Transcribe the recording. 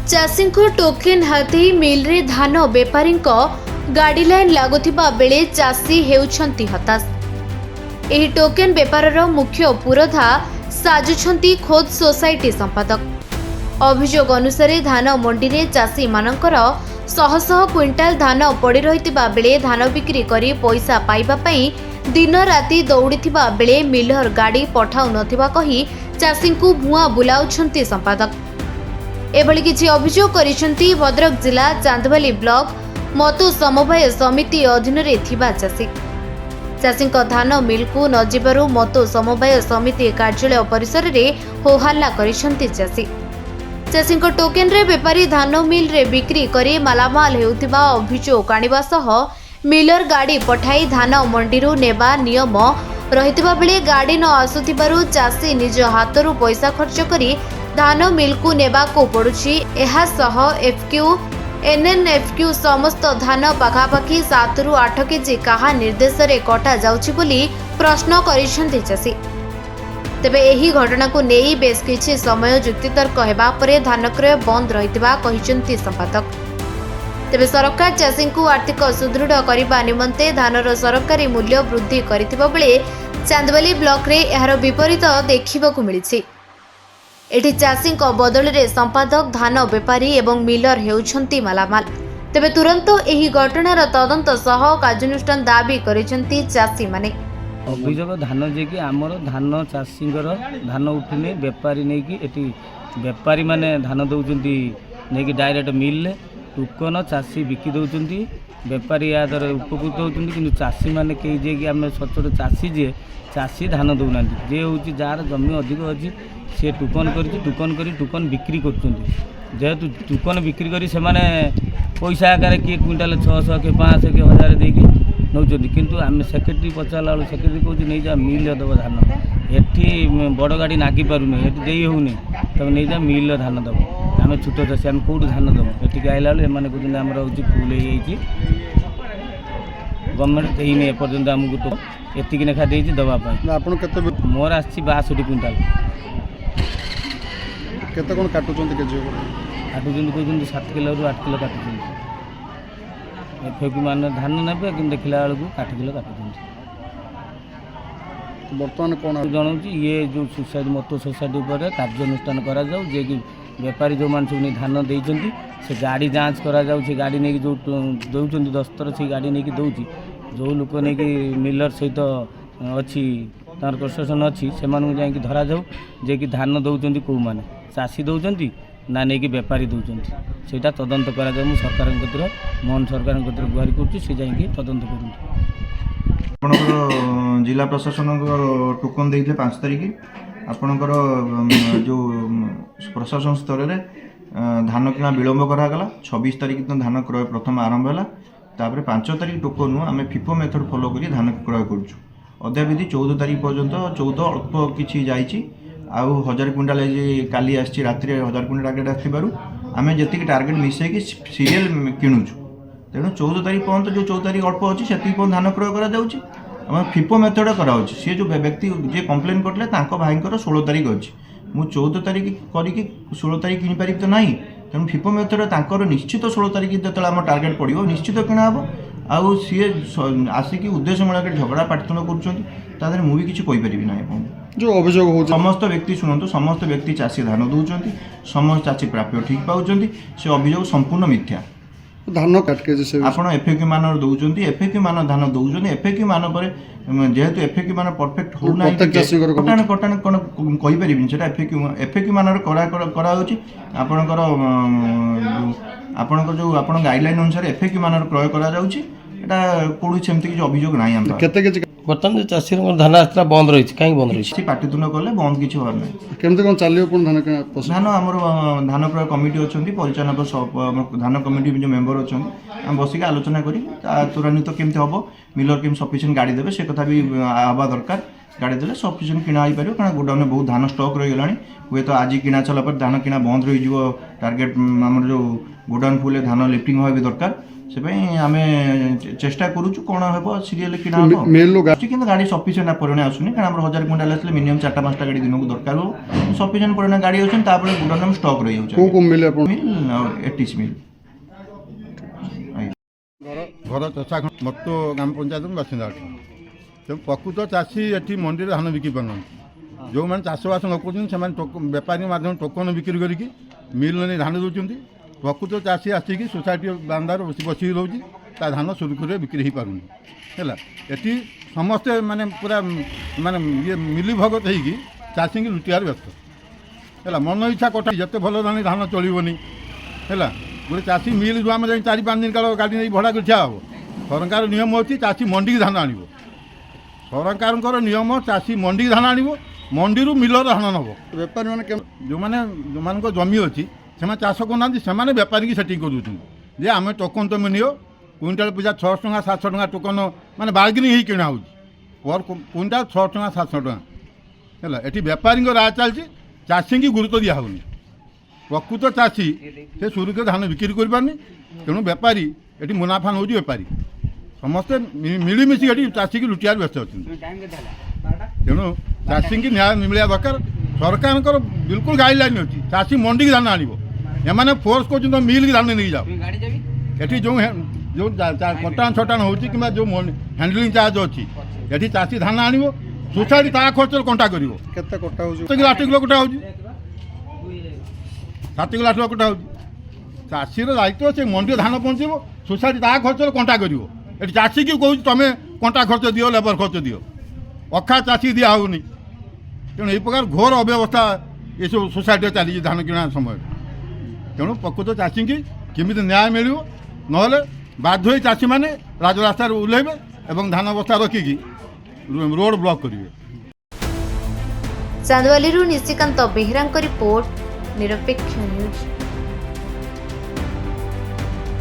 चाषी टोकेन हाथी मिल रे धान बेपारी गाड़ी लाइन लगुवा बेले चाषी हेउछंती हताश। एही टोकेन बेपारर मुख्य पुरोधा साजुछंती खोद सोसाइटी संपादक। अभियोग अनुसार धान मंडी रे चाषी मानकर शह शह क्विंटाल धान पड़ी रहितिबा बेले धान बिक्री करी पैसा पाइबा पई दिन राति दौड़िथिबा बेले मिलर गाड़ी पठाउ नथिबा कही चाषी को भुआ बुलाउछंती संपादक। एभली किछि अभियोग करिसेंती भद्रक जिला चांदबाली ब्लॉक मतु समवाय समिति अधीन रे थिबा चाषी। चाषी धान मिल को न जिबारु मतु समवाय समिति कार्यालय परिसर रे होहल्ला करिसेंती चाषी। चाषी टोकेन रे बेपारी धान मिल रे बिक्री करे मालामाल हेउथिबा अभियोग आनिबा सह मिलर गाड़ी पठाई धान मंडीरू नेबा नियम रहितिबा बेले गाड़ी न आसुथिबारु चाषी निज हातरू पैसा खर्च करी धान मिल को नेबा को पड़ुछि। एहा सह एफक्यू एनएनएफक्यू समस्त धान पाखापाखि 7 ରୁ 8 केजी काहा निर्देश रे कटा जाउछि बोली प्रश्न करिसेंती चाषी। तेबे एही घटना को नेई बेस किछि समय जुक्तितर्क हेबा परे धान क्रय बंद रहितिबा कहिसेंती संपादक। तेबे सरकार चाषी को आर्थिक सुदृढ़ करबा निमंते धानर सरकारी मूल्य वृद्धि करितिबा बेले चांदबाली ब्लॉक रे एहार विपरीत देखिबाकू मिलिछि। एठी चाषी बदल रे संपादक धान बेपारी एवं मिलर हेउछंती मालामाल। तेबे तुरंत एही घटनार तदंत सह कार्यानुष्ठान दाबी करिसेंती चाषी माने। अभियोग धान जे कि आमर धान चाषींकर धान उठुनी बेपारी नहीं कि एटी बेपारी माने धान दउचंती नहीं कि डायरेक्ट मिल ले टोकन चाषी बिकी दउचंती बेपारी या द्वारा उपकृत होचंती। किंतु चाषी माने के जे कि आम सचोट चाषी जे चाषी धान दउना जे होची जार जमी अधिक अछि से टोकन करी टोकन बिक्री करछंती। जेहेतु टोकन बिक्री करी से माने पैसा आकार किए क्विंटाल 600 के 500 के 1000 देकी नौचंती। किंतु आम सेक्रेटरी पचारा बेलू सेक्रेटरी कहूँ नहीं जा मिल दब धान एठी बड़ गाड़ी नागी पारूनी एठी देई होनी तब नहीं जा मिल धान दब आम छोट चाषी आम कौट धान दब एठी आइला बेलू एमाने कहते आमर हूँ फुल गवर्नमेंट देनी एपर्यंत आमको तो एतिक लेखा देती दवापाई। मोर आस 62 क्विंटाल केते कोन काटुचंती केजी काटुचंती कहते 7 किलो रु 8 किलो काटुचंती। एफएक्यू मान धान नेबे कि देखला बेलू 8 किलो काटुचंती। बर्तमान कोन जनाऊँ ये जो सोसाइटी मतो सोसाइटी पर कार्यानुष्ठान करा जाऊ जे कि बेपारी जो मान सब धान देइचंती से गाड़ी जांच करा जाऊ से गाड़ी नहीं जो दउचंती दस्तर से गाड़ी नहीं कि दउची जो लोक नहीं कि मिलर सहित अच्छी तार प्रशासन अच्छी से जाकि धरा जाऊ जे कि धान दउचंती को माने चाषी दउचंती ना नहीं कि बेपारी दउचंती सेटा तदंत करा जाऊ। सरकार मोहन सरकार गुहारी करुच्ची से जाकि तदंत कर जिला प्रशासन टोकन देते 5 तारिख आपणकर जो प्रशासन स्तर में धान किना विलम्ब करागला। 26 तारिख दिन धान क्रय प्रथम आरंभ है। तापर 5 तारिख टोकन आम फिफो मेथड फॉलो करी धान क्रय करुँ। अद्यावधि 14 तारिख पर्यंत 14 अल्प किसी जाइए आउ 1000 क्विंटाल काली आसी रात 1000 क्विंटाल टार्गेट आसू आम जी टार्गेट मिसेक सीरियल किणुचु। तेणु 14 तारिख पर्यंत जो 14 तारिख अल्प अच्छी से धान क्रय कर फिफो मेथड कराऊँ। सी जो व्यक्ति जे कम्प्लेन करते भाई 16 तारिख अच्छी मु 14 तारिख करके 16 तारिख किनीपारि तो ना। तेणु फिफो मेथड निश्चित 16 तारिख जो आम टार्गेट पड़ो निश्चित किणा हम आउ सी आसिक उद्देश्यमूलक झगड़ा पाटितुंड कर मुझे किसी कहीपरि ना। जो अभियोग हो समस्त व्यक्ति शुणु समस्त व्यक्ति चाषी धान दौरान समस्त चाषी प्राप्य ठीक पाँच से अभियोग संपूर्ण मिथ्या। धान काटके आप एफएक्यू मान दौरान एफएक्यू मान धान दौरान एफएक्यू मान जेहेतु एफएक्यू मान परफेक्ट होना कटाण कटाण कौन कहीपरि एफएक्यू मान आपणकर आपणकर जो आप गाइडलाइन अनुसार एफएक्यू मान क्रय कौन सेमती किसी अभियोग ना। बर्तमान चाषी धान आसला बंद रही कहीं बंद रही पाटितुंड कले बंद किसी होर ना। केमती कौन चलो धान धान आम धान क्रय कमिटी अच्छा परिचालक धान कमिटी जो मेम्बर अच्छा आम बसिक आलोचना करी त्वरान्वित केमती हम मिलर केम सफिसीयंट गाड़ी देवे से कथा भी आवा दरकार ଗାଡ଼ି ଦେଲେ ସଫିସିଏଣ୍ଟ କିଣା ହେଇପାରିବ କାରଣ ଗୋଡାଉନରେ ବହୁତ ଧାନ ଷ୍ଟକ୍ ରହିଗଲାଣି ହୁଏତ ଆଜି କିଣା ଚାଲିଲା ପରେ ଧାନ କିଣା ବନ୍ଦ ରହିଯିବ ଟାର୍ଗେଟ୍ ଆମର ଯେଉଁ ଗୋଡାଉନ ଫୁଲ୍ ଧାନ ଲିଫ୍ଟିଂ ହେବା ବି ଦରକାର ସେପାଇଁ ଆମେ ଚେଷ୍ଟା କରୁଛୁ କ'ଣ ହେବ ସିରିଏଲ୍ କିଣା ହେବ ମେଲ୍ରୁ କିନ୍ତୁ ଗାଡ଼ି ସଫିସିଏଣ୍ଟ ପରିମାଣ ଆସୁନି କାରଣ ଆମର 1000 କୁଇଣ୍ଟାଲ ଆସିଲେ ମିନିମମ୍ 4-5ଟା ଗାଡ଼ି ଦିନକୁ ଦରକାର ହେବ ସଫିସିଏଣ୍ଟ ପରିମାଣ ଗାଡ଼ି ଅଛନ୍ତି ତାପରେ ଗୋଡାଉନ ଷ୍ଟକ୍ ରହିଯାଉଛି କେଉଁ ମିଲ୍ ଆପଣ ମିଲ୍ ଆଉ ଏଟିସି ମିଲ୍ ଘର ଚଷାଖଣ୍ଡ ମତ ଗ୍ରାମ ପଞ୍ଚାୟତ ବାସିନ୍ଦା ଅଟେ ତେଣୁ ପ୍ରକୃତ ଚାଷୀ ଏଠି ମଣ୍ଡିରେ ଧାନ ବିକି ପାରୁନାହାନ୍ତି ଯେଉଁମାନେ ଚାଷବାସ ନ କରୁଛନ୍ତି ସେମାନେ ବେପାରୀ ମାଧ୍ୟମରେ ଟୋକନ ବିକ୍ରି କରିକି ମିଲ୍ ନେଇ ଧାନ ଦେଉଛନ୍ତି ପ୍ରକୃତ ଚାଷୀ ଆସିକି ସୋସାଇଟି ବାନ୍ଦାରେ ବସିକି ରହୁଛି ତା ଧାନ ସୁରୁଖୁରୁରେ ବିକ୍ରି ହେଇପାରୁନି ହେଲା ଏଠି ସମସ୍ତେ ମାନେ ପୁରା ମାନେ ଇଏ ମିଲିଭଗତ ହେଇକି ଚାଷୀଙ୍କୁ ଲୁଟିବାର ବ୍ୟସ୍ତ ହେଲା ମନ ଇଚ୍ଛା କଟା ଯେତେ ଭଲ ଧାନ ଚଳିବନି ହେଲା ଗୋଟେ ଚାଷୀ ମିଲ୍ ଯେଉଁ ଆମେ ଯାଇ 4-5 ଦିନ କାଳ ଗାଡ଼ି ନେଇ ଭଡ଼ା କରି ଠିଆ ହେବ ସରକାର ନିୟମ ଅଛି ଚାଷୀ ମଣ୍ଡିକି ଧାନ ଆଣିବ ସରକାରଙ୍କର ନିୟମ ଚାଷୀ ମଣ୍ଡିକି ଧାନ ଆଣିବ ମଣ୍ଡିରୁ ମିଲର ଧାନ ନେବ ବେପାରୀମାନେ ଯେଉଁମାନଙ୍କ ଜମି ଅଛି ସେମାନେ ଚାଷ କରୁନାହାନ୍ତି ସେମାନେ ବେପାରୀକି ସେଟିଂ କରିଦେଉଛନ୍ତି ଯେ ଆମେ ଟୋକନ ତୁମେ ନିଅ କୁଇଣ୍ଟାଲ ପିଛା 600 ଟଙ୍କା 700 ଟଙ୍କା ଟୋକନ ମାନେ ବାର୍ଗେନିଂ ହେଇ କିଣା ହେଉଛି ପର କୁଇଣ୍ଟାଲ 600 ଟଙ୍କା 700 ଟଙ୍କା ହେଲା ଏଠି ବେପାରୀଙ୍କ ରାୟ ଚାଲିଛି ଚାଷୀଙ୍କୁ ଗୁରୁତ୍ୱ ଦିଆ ହେଉନି ପ୍ରକୃତ ଚାଷୀ ସେ ସୁରୁଖୁରୁରେ ଧାନ ବିକ୍ରି କରିପାରୁନି ତେଣୁ ବେପାରୀ ଏଠି ମୁନାଫା ନେଉଛି ବେପାରୀ ସମସ୍ତେ ମିଳିମିଶିକି ଏଠି ଚାଷୀକି ଲୁଟିବାର ବ୍ୟସ୍ତ ଅଛନ୍ତି ତେଣୁ ଚାଷୀକି ନ୍ୟାୟ ମିଳିବା ଦରକାର ସରକାରଙ୍କର ବିଲକୁଲ ଗାଇଡଲାଇନ୍ ଅଛି ଚାଷୀ ମଣ୍ଡିକି ଧାନ ଆଣିବ ଏମାନେ ଫୋର୍ସ କରୁଛନ୍ତି ମିଲ୍କି ଧାନ ନେଇଯାଅ ଏଠି ଯେଉଁ କଟାଣ ଛଟାଣ ହେଉଛି କିମ୍ବା ଯେଉଁ ହ୍ୟାଣ୍ଡଲିଂ ଚାର୍ଜ ଅଛି ଏଠି ଚାଷୀ ଧାନ ଆଣିବ ସୋସାଇଟି ତା ଖର୍ଚ୍ଚରେ କଣ୍ଟା କରିବ କେତେ କଟା ହେଉଛି 7 କିଲୋ କଟା ହେଉଛି 7 କିଲୋ 8 କିଲୋ କଟା ହେଉଛି ଚାଷୀର ଦାୟିତ୍ୱ ସେ ମଣ୍ଡିରେ ଧାନ ପହଞ୍ଚିବ ସୋସାଇଟି ତା ଖର୍ଚ୍ଚରେ କଣ୍ଟା କରିବ ଏଠି ଚାଷୀକି କହୁଛି ତୁମେ କଣ୍ଟା ଖର୍ଚ୍ଚ ଦିଅ ଲେବର ଖର୍ଚ୍ଚ ଦିଅ ଅଖା ଚାଷୀ ଦିଆ ହେଉନି ତେଣୁ ଏହି ପ୍ରକାର ଘୋର ଅବ୍ୟବସ୍ଥା ଏସବୁ ସୋସାଇଟିରେ ଚାଲିଛି ଧାନ କିଣା ସମୟରେ ତେଣୁ ପ୍ରକୃତ ଚାଷୀକି କେମିତି ନ୍ୟାୟ ମିଳିବ ନହେଲେ ବାଧ୍ୟ ହୋଇ ଚାଷୀମାନେ ରାଜରାସ୍ତାରେ ଓହ୍ଲାଇବେ ଏବଂ ଧାନ ବସ୍ତା ରଖିକି ରୋଡ଼ ବ୍ଲକ୍ କରିବେ ଚାନ୍ଦବାଲିରୁ ନିଶିକାନ୍ତ ବେହେରାଙ୍କ ରିପୋର୍ଟ ନିରପେକ୍ଷ ନ୍ୟୁଜ୍।